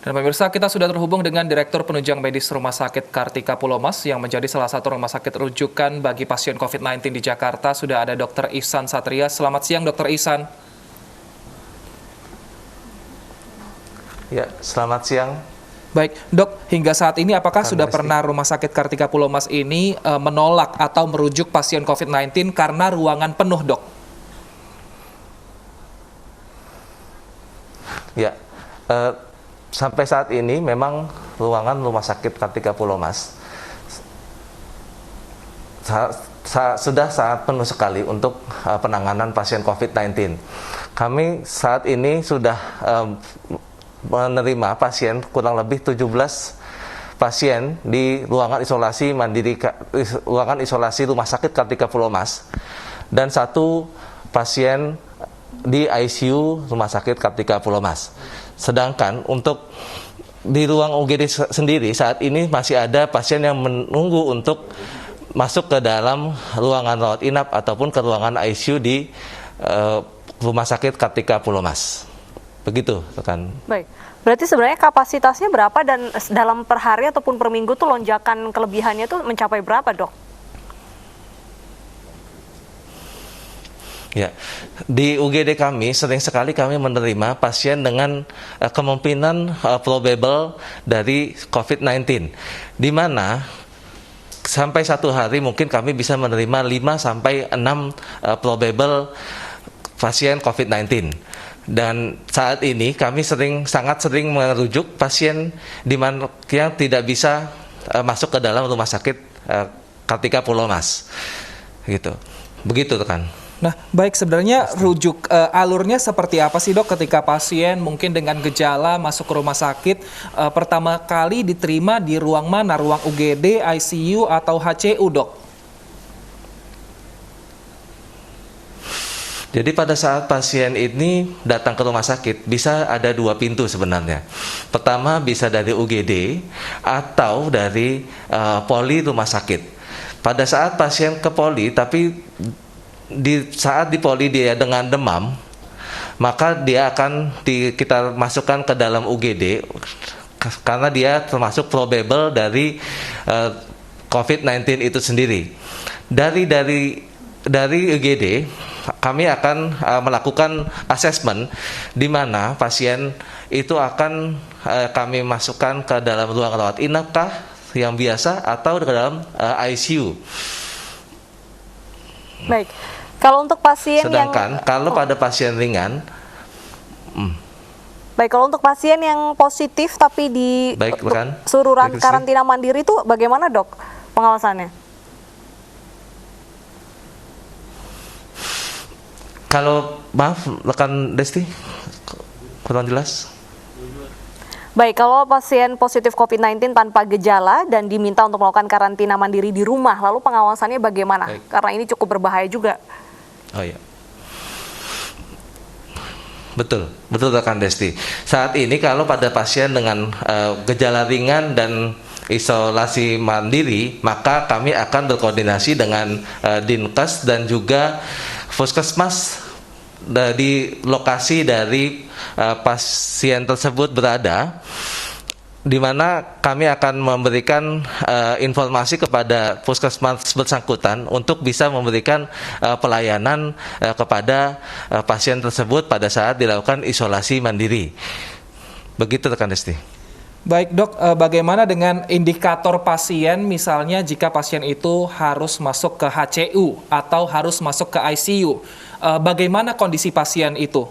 Dan pemirsa, kita sudah terhubung dengan Direktur Penunjang Medis Rumah Sakit Kartika Pulomas yang menjadi salah satu rumah sakit rujukan bagi pasien COVID-19 di Jakarta. Sudah ada Dr. Ihsan Satria. Selamat siang, Dr. Ihsan. Ya, selamat siang. Baik, Dok, hingga saat ini apakah sudah pernah Rumah Sakit Kartika Pulomas ini menolak atau merujuk pasien COVID-19 karena ruangan penuh, Dok? Ya, sampai saat ini memang ruangan Rumah Sakit Kartika Pulomas sudah sangat penuh sekali untuk penanganan pasien COVID-19. Kami saat ini sudah menerima pasien kurang lebih 17 pasien di ruangan isolasi mandiri, ruangan isolasi Rumah Sakit Kartika Pulomas, dan 1 pasien di ICU Rumah Sakit Kartika Pulomas. Sedangkan untuk di ruang UGD sendiri saat ini masih ada pasien yang menunggu untuk masuk ke dalam ruangan rawat inap ataupun ke ruangan ICU di Rumah Sakit Kartika Pulomas. Begitu, rekan. Baik, berarti sebenarnya kapasitasnya berapa dan dalam per hari ataupun per minggu tuh lonjakan kelebihannya tuh mencapai berapa, Dok? Ya, di UGD kami sering sekali kami menerima pasien dengan kemungkinan probable dari COVID-19, di mana sampai 1 hari mungkin kami bisa menerima 5 sampai 6 probable pasien COVID-19. Dan saat ini kami sangat sering merujuk pasien di mana yang tidak bisa masuk ke dalam Rumah Sakit Kartika Pulomas. Gitu. Begitu, rekan. Nah, baik, sebenarnya rujuk alurnya seperti apa sih, Dok, ketika pasien mungkin dengan gejala masuk ke rumah sakit pertama kali diterima di ruang mana? Ruang UGD, ICU, atau HCU, Dok? Jadi pada saat pasien ini datang ke rumah sakit bisa ada 2 pintu sebenarnya. Pertama bisa dari UGD atau dari poli rumah sakit. Pada saat pasien ke poli tapi saat di poli dia dengan demam, maka dia akan kita masukkan ke dalam UGD karena dia termasuk probable dari COVID-19 itu sendiri. Dari UGD kami akan melakukan asesmen di mana pasien itu akan kami masukkan ke dalam ruang rawat inap kah yang biasa atau ke dalam ICU. Baik, kalau untuk pasien kalau pada pasien ringan, baik, kalau untuk pasien yang positif tapi di suruhan karantina mandiri itu bagaimana, Dok, pengawasannya? Kalau maaf rekan Desti kurang jelas. Baik, kalau pasien positif COVID-19 tanpa gejala dan diminta untuk melakukan karantina mandiri di rumah, lalu pengawasannya bagaimana? Baik. Karena ini cukup berbahaya juga. Oh iya. Betul rekan Desti. Saat ini kalau pada pasien dengan gejala ringan dan isolasi mandiri, maka kami akan berkoordinasi dengan Dinkes dan juga Puskesmas di lokasi dari pasien tersebut berada, di mana kami akan memberikan informasi kepada Puskesmas bersangkutan untuk bisa memberikan pelayanan kepada pasien tersebut pada saat dilakukan isolasi mandiri. Begitu, rekan Desti. Baik, Dok, bagaimana dengan indikator pasien, misalnya jika pasien itu harus masuk ke HCU atau harus masuk ke ICU, bagaimana kondisi pasien itu?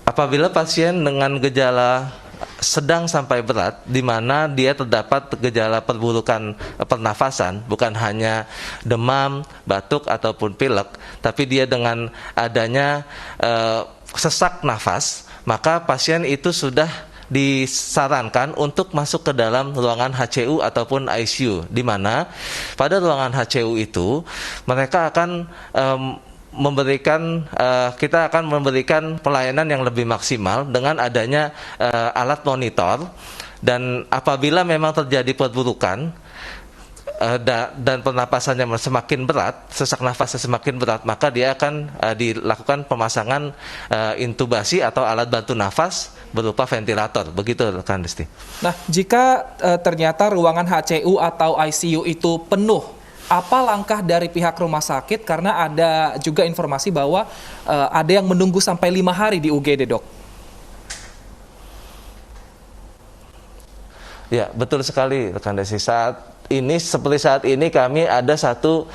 Apabila pasien dengan gejala sedang sampai berat, di mana dia terdapat gejala perburukan pernafasan, bukan hanya demam, batuk, ataupun pilek, tapi dia dengan adanya sesak nafas, maka pasien itu sudah disarankan untuk masuk ke dalam ruangan HCU ataupun ICU, di mana pada ruangan HCU itu mereka akan kita akan memberikan pelayanan yang lebih maksimal dengan adanya alat monitor, dan apabila memang terjadi perburukan dan pernapasannya semakin berat, sesak nafasnya semakin berat, maka dia akan dilakukan pemasangan intubasi atau alat bantu nafas berupa ventilator. Begitu rekan Desti. Nah, jika ternyata ruangan HCU atau ICU itu penuh, apa langkah dari pihak rumah sakit? Karena ada juga informasi bahwa ada yang menunggu sampai 5 hari di UGD, dok. Ya, betul sekali rekan Desi. Seperti saat ini kami ada satu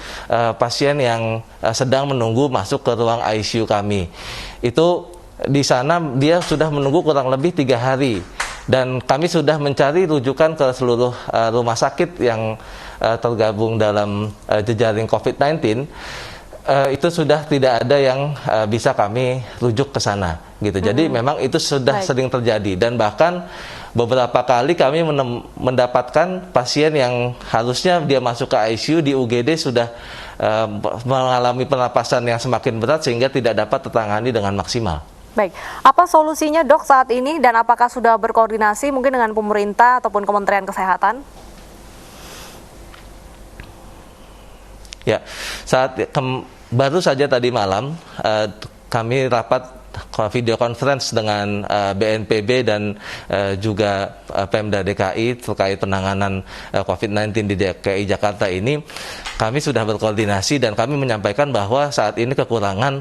pasien yang sedang menunggu masuk ke ruang ICU kami. Itu di sana dia sudah menunggu kurang lebih 3 hari. Dan kami sudah mencari rujukan ke seluruh rumah sakit yang tergabung dalam jejaring COVID-19. Itu sudah tidak ada yang bisa kami rujuk ke sana gitu. Jadi memang itu sudah sering terjadi, dan bahkan beberapa kali kami mendapatkan pasien yang harusnya dia masuk ke ICU di UGD sudah mengalami pernapasan yang semakin berat sehingga tidak dapat tertangani dengan maksimal. Baik, apa solusinya dok saat ini dan apakah sudah berkoordinasi mungkin dengan pemerintah ataupun Kementerian Kesehatan? Ya, baru saja tadi malam kami rapat video conference dengan BNPB dan juga Pemda DKI terkait penanganan COVID-19 di DKI Jakarta ini. Kami sudah berkoordinasi dan kami menyampaikan bahwa saat ini kekurangan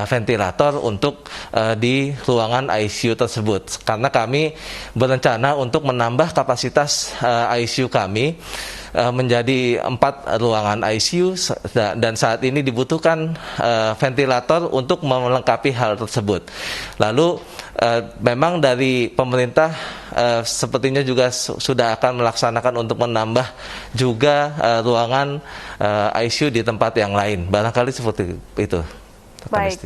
ventilator untuk di ruangan ICU tersebut. Karena kami berencana untuk menambah kapasitas ICU kami menjadi 4 ruangan ICU, dan saat ini dibutuhkan ventilator untuk melengkapi hal tersebut. Lalu memang dari pemerintah sepertinya juga sudah akan melaksanakan untuk menambah juga ruangan ICU di tempat yang lain. Barangkali seperti itu. Baik.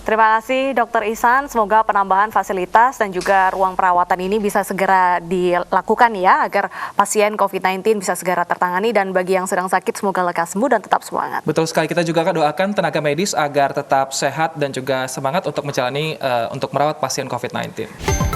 Terima kasih Dr. Ihsan, semoga penambahan fasilitas dan juga ruang perawatan ini bisa segera dilakukan ya, agar pasien COVID-19 bisa segera tertangani, dan bagi yang sedang sakit semoga lekas sembuh dan tetap semangat. Betul sekali, kita juga akan doakan tenaga medis agar tetap sehat dan juga semangat untuk menjalani untuk merawat pasien COVID-19.